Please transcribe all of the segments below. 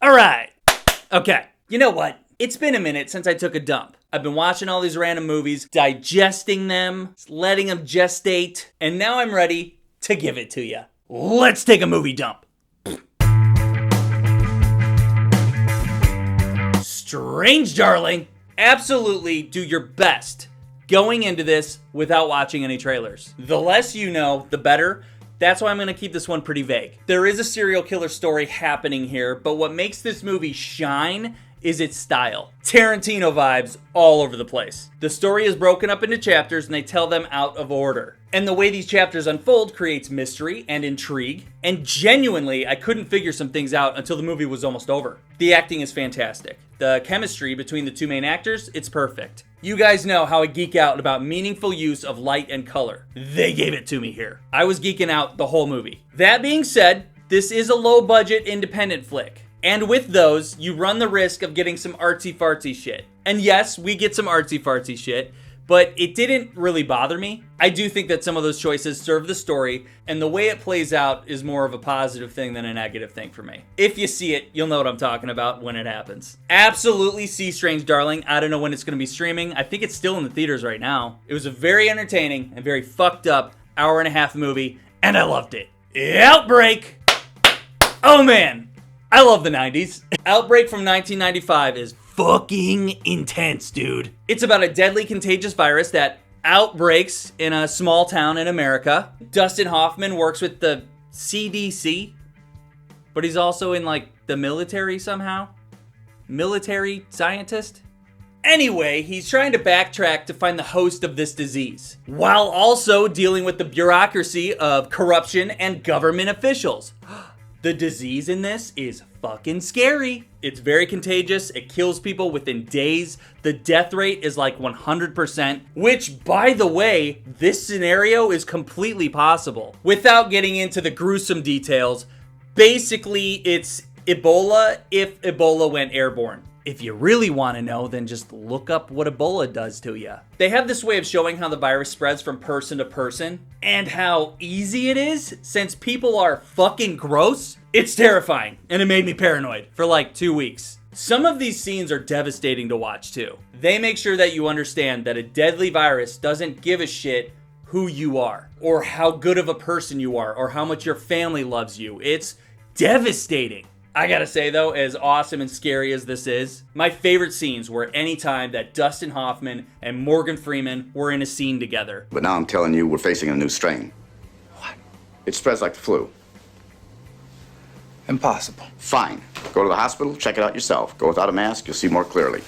All right. Okay. You know what? It's been a minute since I took a dump. I've been watching all these random movies, digesting them, letting them gestate, and now I'm ready to give it to you. Let's take a movie dump. Strange Darling. Absolutely do your best going into this without watching any trailers. The less you know, the better. That's why I'm going to keep this one pretty vague. There is a serial killer story happening here, but what makes this movie shine is its style. Tarantino vibes all over the place. The story is broken up into chapters and they tell them out of order. And the way these chapters unfold creates mystery and intrigue. And genuinely, I couldn't figure some things out until the movie was almost over. The acting is fantastic. The chemistry between the two main actors, it's perfect. You guys know how I geek out about meaningful use of light and color. They gave it to me here. I was geeking out the whole movie. That being said, this is a low-budget independent flick. And with those, you run the risk of getting some artsy-fartsy shit. And yes, we get some artsy-fartsy shit, but it didn't really bother me. I do think that some of those choices serve the story, and the way it plays out is more of a positive thing than a negative thing for me. If you see it, you'll know what I'm talking about when it happens. Absolutely see Strange Darling. I don't know when it's going to be streaming. I think it's still in the theaters right now. It was a very entertaining and very fucked up hour-and-a-half movie, and I loved it. Outbreak! Oh man! I love the 90s. Outbreak from 1995 is fucking intense, dude. It's about a deadly contagious virus that outbreaks in a small town in America. Dustin Hoffman works with the CDC, but he's also in like the military somehow. Military scientist? Anyway, he's trying to backtrack to find the host of this disease, while also dealing with the bureaucracy of corruption and government officials. The disease in this is fucking scary. It's very contagious. It kills people within days. The death rate is like 100%, which, by the way, this scenario is completely possible. Without getting into the gruesome details, basically it's Ebola if Ebola went airborne. If you really want to know, then just look up what Ebola does to you. They have this way of showing how the virus spreads from person to person and how easy it is since people are fucking gross. It's terrifying, and it made me paranoid for like 2 weeks. Some of these scenes are devastating to watch too. They make sure that you understand that a deadly virus doesn't give a shit who you are or how good of a person you are or how much your family loves you. It's devastating. I gotta say though, as awesome and scary as this is, my favorite scenes were any time that Dustin Hoffman and Morgan Freeman were in a scene together. But now I'm telling you, we're facing a new strain. What? It spreads like the flu. Impossible. Fine. Go to the hospital, check it out yourself. Go without a mask, you'll see more clearly.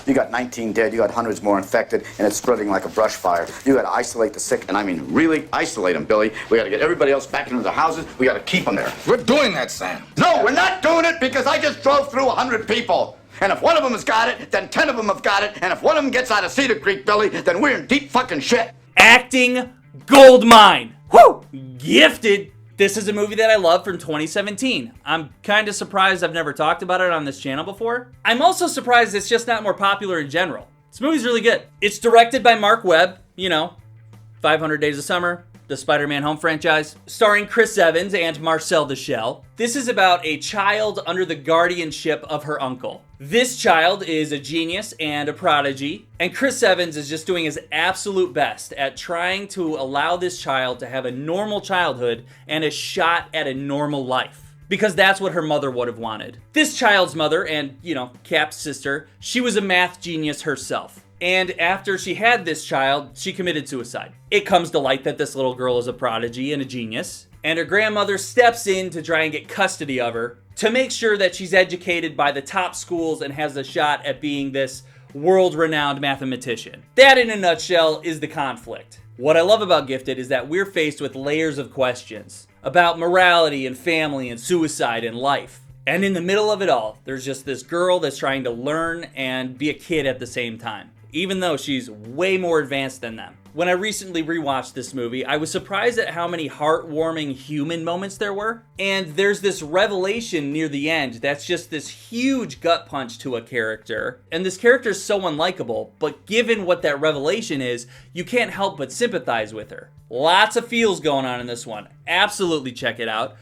You got 19 dead, you got hundreds more infected, and it's spreading like a brush fire. You gotta isolate the sick, and I mean really isolate them, Billy. We gotta get everybody else back into the houses. We gotta keep them there. We're doing that, Sam. No, we're not doing it because I just drove through 100 people. And if one of them has got it, then 10 of them have got it. And if one of them gets out of Cedar Creek, Billy, then we're in deep fucking shit. Acting gold mine. Woo! Gifted. This is a movie that I love from 2017. I'm kind of surprised I've never talked about it on this channel before. I'm also surprised it's just not more popular in general. This movie's really good. It's directed by Mark Webb, 500 Days of Summer, the Spider-Man Home franchise, starring Chris Evans and Marcel Deschelles. This is about a child under the guardianship of her uncle. This child is a genius and a prodigy, and Chris Evans is just doing his absolute best at trying to allow this child to have a normal childhood and a shot at a normal life. Because that's what her mother would have wanted. This child's mother, and, Cap's sister, she was a math genius herself. And after she had this child, she committed suicide. It comes to light that this little girl is a prodigy and a genius, and her grandmother steps in to try and get custody of her to make sure that she's educated by the top schools and has a shot at being this world-renowned mathematician. That, in a nutshell, is the conflict. What I love about Gifted is that we're faced with layers of questions about morality and family and suicide and life. And in the middle of it all, there's just this girl that's trying to learn and be a kid at the same time, even though she's way more advanced than them. When I recently rewatched this movie, I was surprised at how many heartwarming human moments there were. And there's this revelation near the end that's just this huge gut punch to a character. And this character is so unlikable, but given what that revelation is, you can't help but sympathize with her. Lots of feels going on in this one. Absolutely check it out.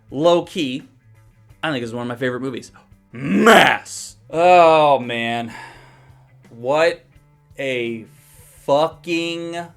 Low key, I think it's one of my favorite movies. Mass. Oh, man. What a fucking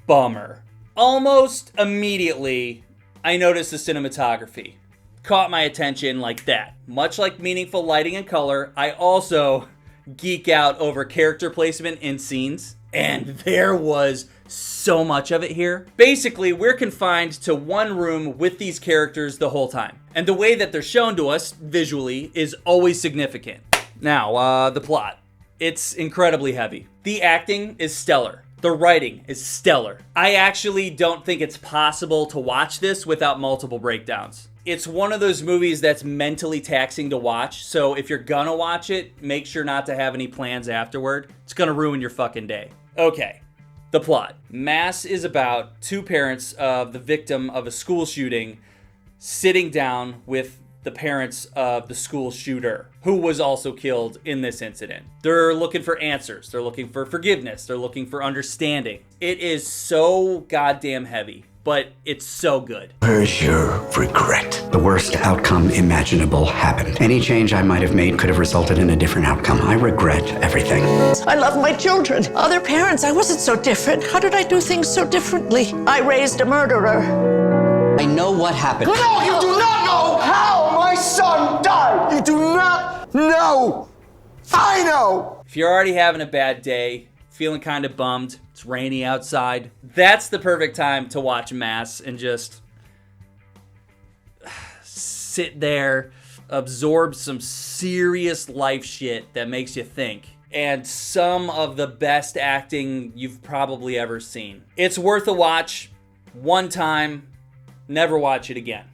bummer. Almost immediately, I noticed the cinematography. Caught my attention like that. Much like meaningful lighting and color, I also geek out over character placement in scenes. And there was so much of it here. Basically, we're confined to one room with these characters the whole time. And the way that they're shown to us visually is always significant. Now, the plot. It's incredibly heavy. The acting is stellar. The writing is stellar. I actually don't think it's possible to watch this without multiple breakdowns. It's one of those movies that's mentally taxing to watch, so if you're gonna watch it, make sure not to have any plans afterward. It's gonna ruin your fucking day. Okay, the plot. Mass is about two parents of the victim of a school shooting sitting down with the parents of the school shooter, who was also killed in this incident. They're looking for answers. They're looking for forgiveness. They're looking for understanding. It is so goddamn heavy, but it's so good. Where's your regret? The worst outcome imaginable happened. Any change I might have made could have resulted in a different outcome. I regret everything. I love my children. Other parents, I wasn't so different. How did I do things so differently? I raised a murderer. I know what happened. No, you do not know how my son died. You do not know. I know. If you're already having a bad day, feeling kind of bummed, it's rainy outside, that's the perfect time to watch Mass and just sit there, absorb some serious life shit that makes you think. And some of the best acting you've probably ever seen. It's worth a watch. One time. Never watch it again.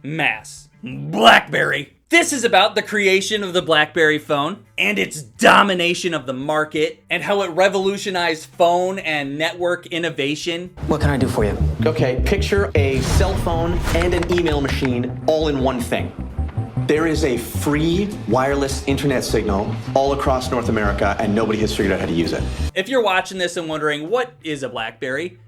Mass. Blackberry. This is about the creation of the Blackberry phone and its domination of the market and how it revolutionized phone and network innovation. What can I do for you? Okay, picture a cell phone and an email machine all in one thing. There is a free wireless internet signal all across North America and nobody has figured out how to use it. If you're watching this and wondering what is a Blackberry,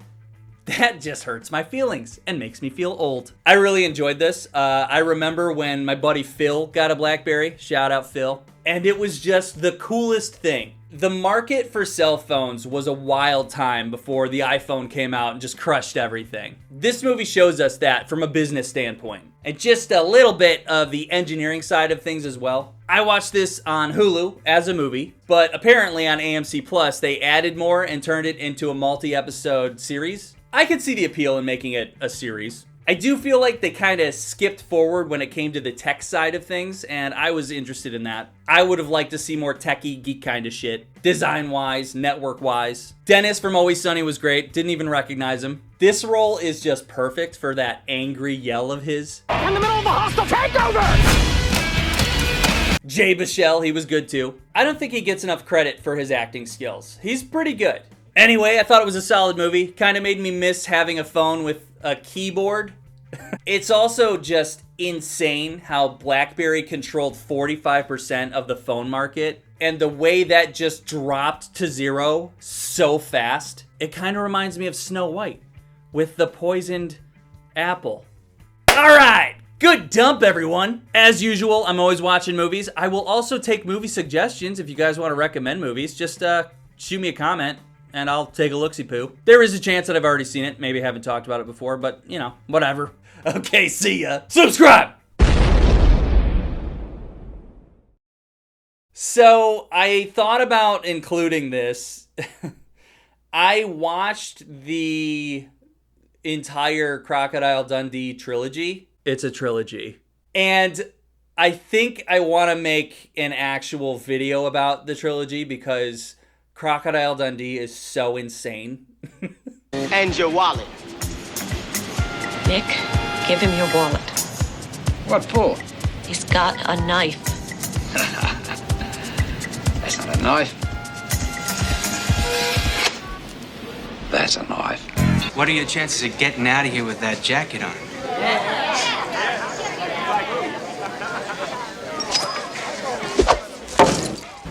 that just hurts my feelings and makes me feel old. I really enjoyed this. I remember when my buddy Phil got a Blackberry. Shout out Phil. And it was just the coolest thing. The market for cell phones was a wild time before the iPhone came out and just crushed everything. This movie shows us that from a business standpoint. And just a little bit of the engineering side of things as well. I watched this on Hulu as a movie, but apparently on AMC Plus, they added more and turned it into a multi-episode series. I could see the appeal in making it a series. I do feel like they kind of skipped forward when it came to the tech side of things, and I was interested in that. I would have liked to see more techie, geek kind of shit. Design-wise, network-wise. Dennis from Always Sunny was great. Didn't even recognize him. This role is just perfect for that angry yell of his. In the middle of a hostile takeover! Jay Baruchel, he was good too. I don't think he gets enough credit for his acting skills. He's pretty good. Anyway, I thought it was a solid movie. Kind of made me miss having a phone with a keyboard. It's also just insane how BlackBerry controlled 45% of the phone market. And the way that just dropped to zero so fast. It kind of reminds me of Snow White with the poisoned apple. All right. Good dump, everyone. As usual, I'm always watching movies. I will also take movie suggestions if you guys want to recommend movies. Just shoot me a comment. And I'll take a look-see-poo. There is a chance that I've already seen it. Maybe I haven't talked about it before, but, you know, whatever. Okay, see ya. Subscribe! So, I thought about including this. I watched the entire Crocodile Dundee trilogy. It's a trilogy. And I think I want to make an actual video about the trilogy because Crocodile Dundee is so insane. And your wallet. Nick, give him your wallet. What for? He's got a knife. That's not a knife. That's a knife. What are your chances of getting out of here with that jacket on?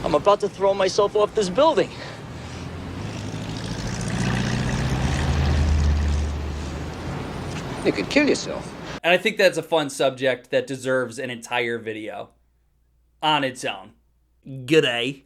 I'm about to throw myself off this building. You could kill yourself. And I think that's a fun subject that deserves an entire video on its own. G'day.